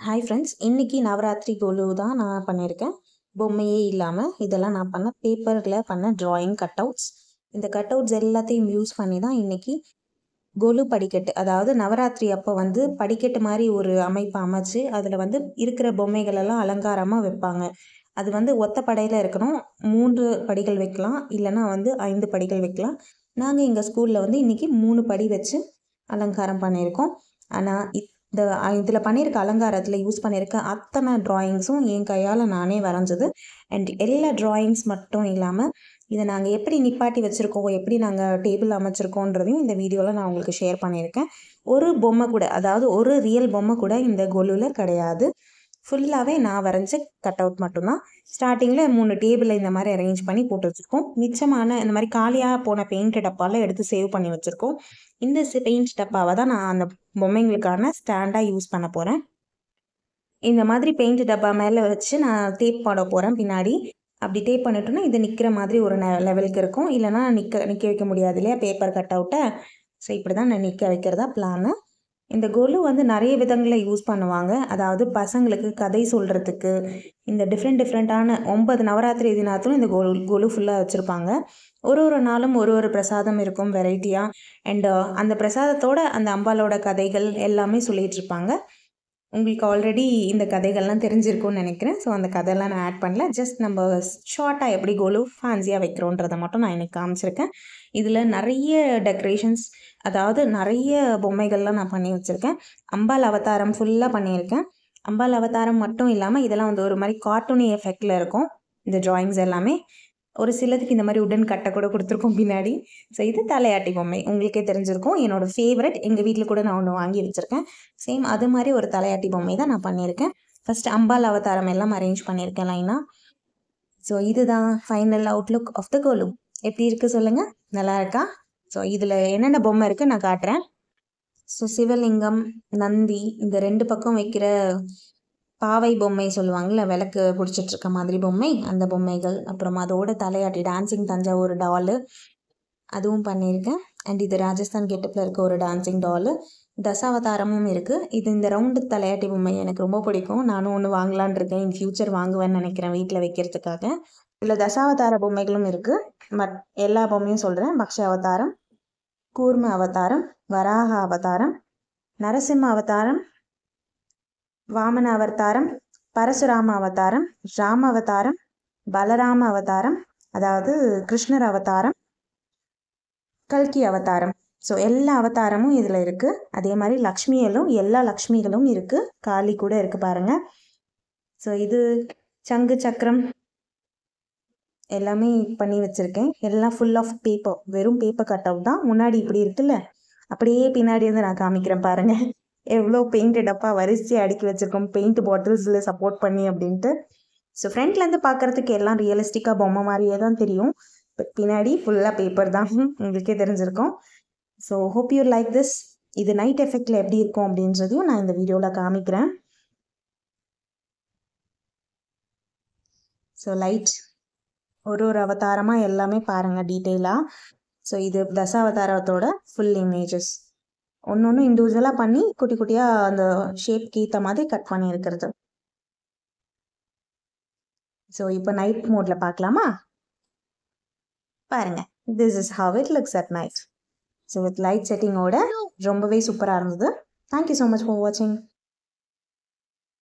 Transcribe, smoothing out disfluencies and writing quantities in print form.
Hi friends, இன்றைக்கி நவராத்திரி கொலு தான் நான் பண்ணியிருக்கேன். பொம்மையே இல்லாமல் இதெல்லாம் நான் பண்ண பேப்பரில் பண்ண ட்ராயிங் கட்அவுட்ஸ். இந்த கட்அவுட்ஸ் எல்லாத்தையும் யூஸ் பண்ணி தான் இன்றைக்கி கொலு படிக்கட்டு, அதாவது நவராத்திரி அப்போ வந்து படிக்கட்டு மாதிரி ஒரு அமைப்பு அமைச்சு அதில் வந்து இருக்கிற பொம்மைகளெல்லாம் அலங்காரமாக வைப்பாங்க. அது வந்து ஒத்த படையில் இருக்கணும். 3 படிகள் வைக்கலாம், இல்லைனா வந்து 5 படிகள் வைக்கலாம். நாங்கள் எங்கள் ஸ்கூலில் வந்து இன்றைக்கி 3 படி வச்சு அலங்காரம் பண்ணியிருக்கோம். ஆனால் இதில் பண்ணியிருக்க அலங்காரத்தில் யூஸ் பண்ணியிருக்க அத்தனை ட்ராயிங்ஸும் என் கையால் நானே வரைஞ்சது. அண்ட் எல்லா ட்ராயிங்ஸ் மட்டும் இல்லாமல் இதை நாங்கள் எப்படி நிப்பாட்டி வச்சுருக்கோம், எப்படி நாங்கள் டேபிள் அமைச்சிருக்கோன்றதையும் இந்த வீடியோவில் நான் உங்களுக்கு ஷேர் பண்ணியிருக்கேன். ஒரு பொம்மை கூட, அதாவது ஒரு ரியல் பொம்மை கூட இந்த கொலுவில் கிடையாது. ஃபுல்லாகவே நான் வரைஞ்ச கட் அவுட் மட்டும்தான். ஸ்டார்டிங்கில் 3 டேபிளில் இந்த மாதிரி அரேஞ்ச் பண்ணி போட்டு வச்சுருக்கோம். மிச்சமான இந்த மாதிரி காலியாக போன பெயிண்ட் டப்பாவில் எடுத்து சேவ் பண்ணி வச்சுருக்கோம். இந்த பெயிண்ட் டப்பாவை தான் நான் அந்த பொம்மைங்களுக்கான ஸ்டாண்டாக யூஸ் பண்ண போகிறேன். இந்த மாதிரி பெயிண்ட் டப்பா மேலே வச்சு நான் டேப் போட போகிறேன் பின்னாடி. அப்படி டேப் பண்ணிட்டோன்னா இது நிற்கிற மாதிரி ஒரு லெவலுக்கு இருக்கும். இல்லைனா நிற்க வைக்க முடியாது இல்லையா பேப்பர் கட் அவுட்டை. ஸோ இப்படி தான் நான் நிற்க வைக்கிறதா பிளானு. இந்த கொலு வந்து நிறைய விதங்களில் யூஸ் பண்ணுவாங்க. அதாவது பசங்களுக்கு கதை சொல்கிறதுக்கு, இந்த டிஃப்ரெண்ட்டான 9 நவராத்திரி தினத்திலும் இந்த கொலு ஃபுல்லாக வச்சுருப்பாங்க. ஒரு நாளும் ஒரு பிரசாதம் இருக்கும் வெரைட்டியாக. அண்டு அந்த பிரசாதத்தோட அந்த அம்பாலோட கதைகள் எல்லாமே சொல்லிகிட்டு இருப்பாங்க. உங்களுக்கு ஆல்ரெடி இந்த கதைகள்லாம் தெரிஞ்சிருக்கும்னு நினைக்கிறேன். ஸோ அந்த கதையெல்லாம் நான் ஆட் பண்ணல. ஜஸ்ட் நம்ம ஷார்ட்டாக எப்படி கொலு ஃபேன்சியாக வைக்கிறோன்றதை மட்டும் நான் எனக்கு காமிச்சிருக்கேன். இதில் நிறைய டெக்கரேஷன்ஸ், அதாவது நிறைய பொம்மைகள்லாம் நான் பண்ணி வச்சுருக்கேன். அம்பாள் அவதாரம் ஃபுல்லாக பண்ணியிருக்கேன். அம்பாள் அவதாரம் மட்டும் இல்லாமல் இதெல்லாம் வந்து ஒரு மாதிரி கார்ட்டூனி எஃபெக்டில் இருக்கும் இந்த ட்ராயிங்ஸ் எல்லாமே. ஒரு சிலதுக்கு இந்த மாதிரி உடன் கட்டை கூட கொடுத்துருக்கோம் பின்னாடி. ஸோ இது தலையாட்டி பொம்மை, உங்களுக்கே தெரிஞ்சிருக்கும். என்னோடய ஃபேவரட். எங்கள் வீட்டில் கூட நான் ஒன்று வாங்கி வச்சுருக்கேன். சேம் அது மாதிரி ஒரு தலையாட்டி பொம்மை தான் நான் பண்ணியிருக்கேன். ஃபஸ்ட்டு அம்பாள் அவதாரம் எல்லாம் அரேஞ்ச் பண்ணியிருக்கேன் லைனாக. ஸோ இதுதான் ஃபைனல் அவுட்லுக் ஆஃப் த கொலு. எப்படி இருக்குது சொல்லுங்கள், நல்லா இருக்கா? ஸோ இதில் என்னென்ன பொம்மை இருக்குது நான் காட்டுறேன். ஸோ சிவலிங்கம், நந்தி, இந்த 2 பக்கம் வைக்கிற பாவை பொம்மை சொல்லுவாங்கள்ல, விளக்கு பிடிச்சிட்ருக்க மாதிரி பொம்மை, அந்த பொம்மைகள். அப்புறம் அதோட தலையாட்டி டான்சிங் தஞ்சாவூர் டாலு, அதுவும் பண்ணியிருக்கேன். அண்ட் இது ராஜஸ்தான் கெட்டப்பில் இருக்க ஒரு டான்சிங் டாலு. தசாவதாரமும் இருக்குது. இது இந்த ரவுண்டு தலையாட்டி பொம்மை எனக்கு ரொம்ப பிடிக்கும். நானும் ஒன்று வாங்கலான் இருக்கேன். இன் ஃப்யூச்சர் வாங்குவேன்னு நினைக்கிறேன் வீட்டில் வைக்கிறதுக்காக. இதில் தசாவதார பொம்மைகளும் இருக்குது. எல்லா பொம்மையும் சொல்கிறேன். பக்ஷ அவதாரம், கூர்ம அவதாரம், வராக அவதாரம், நரசிம்ம அவதாரம், வாமன அவதாரம், பரசுராம அவதாரம், ராம அவதாரம், பலராம அவதாரம், அதாவது கிருஷ்ணர் அவதாரம், கல்கி அவதாரம். ஸோ எல்லா அவதாரமும் இதில் இருக்குது. அதே மாதிரி லக்ஷ்மிகளும், எல்லா லக்ஷ்மிகளும் இருக்குது. காளி கூட இருக்குது பாருங்கள். ஸோ இது சங்கு சக்கரம் எல்லாமே பண்ணி வச்சுருக்கேன். எல்லாம் ஃபுல் ஆஃப் பேப்பர், வெறும் பேப்பர் கட் அவுட் தான். முன்னாடி இப்படி இருக்குல்ல, அப்படியே பின்னாடி வந்து நான் காமிக்கிறேன் பாருங்கள். எவ்வளோ பெயிண்ட் டப்பா வரிசையாக அடுக்கி வச்சுருக்கோம், பெயிண்ட் பாட்டில்ஸில் சப்போர்ட் பண்ணி அப்படின்ட்டு. ஸோ ஃப்ரண்ட்லேருந்து பார்க்குறதுக்கு எல்லாம் ரியலிஸ்டிக்காக பொம்மை மாதிரியே தான் தெரியும். பட் பின்னாடி ஃபுல்லாக பேப்பர் தான், உங்களுக்கே தெரிஞ்சிருக்கும். So hope you like this. இது நைட் எஃபெக்டில் எப்படி இருக்கும் அப்படின்றதையும் நான் இந்த வீடியோவில் காமிக்கிறேன். ஸோ லைட் ஒரு அவதாரமாக எல்லாமே பாருங்கள் டீட்டெயிலாக. ஸோ இது தசாவதாரத்தோட ஃபுல் இமேஜஸ். ஒன்று இண்டிவிஜுவலாக பண்ணி குட்டி குட்டியாக அந்த ஷேப்க்கு ஏற்ற மாதிரி கட் பண்ணி இருக்கிறது. ஸோ இப்போ நைட் மோடில் பார்க்கலாமா? பாருங்கள், this is how it looks at night. So with light செட்டிங்கோட ரொம்பவே சூப்பராக இருந்தது. தேங்க்யூ ஸோ மச் ஃபார் வாட்சிங்.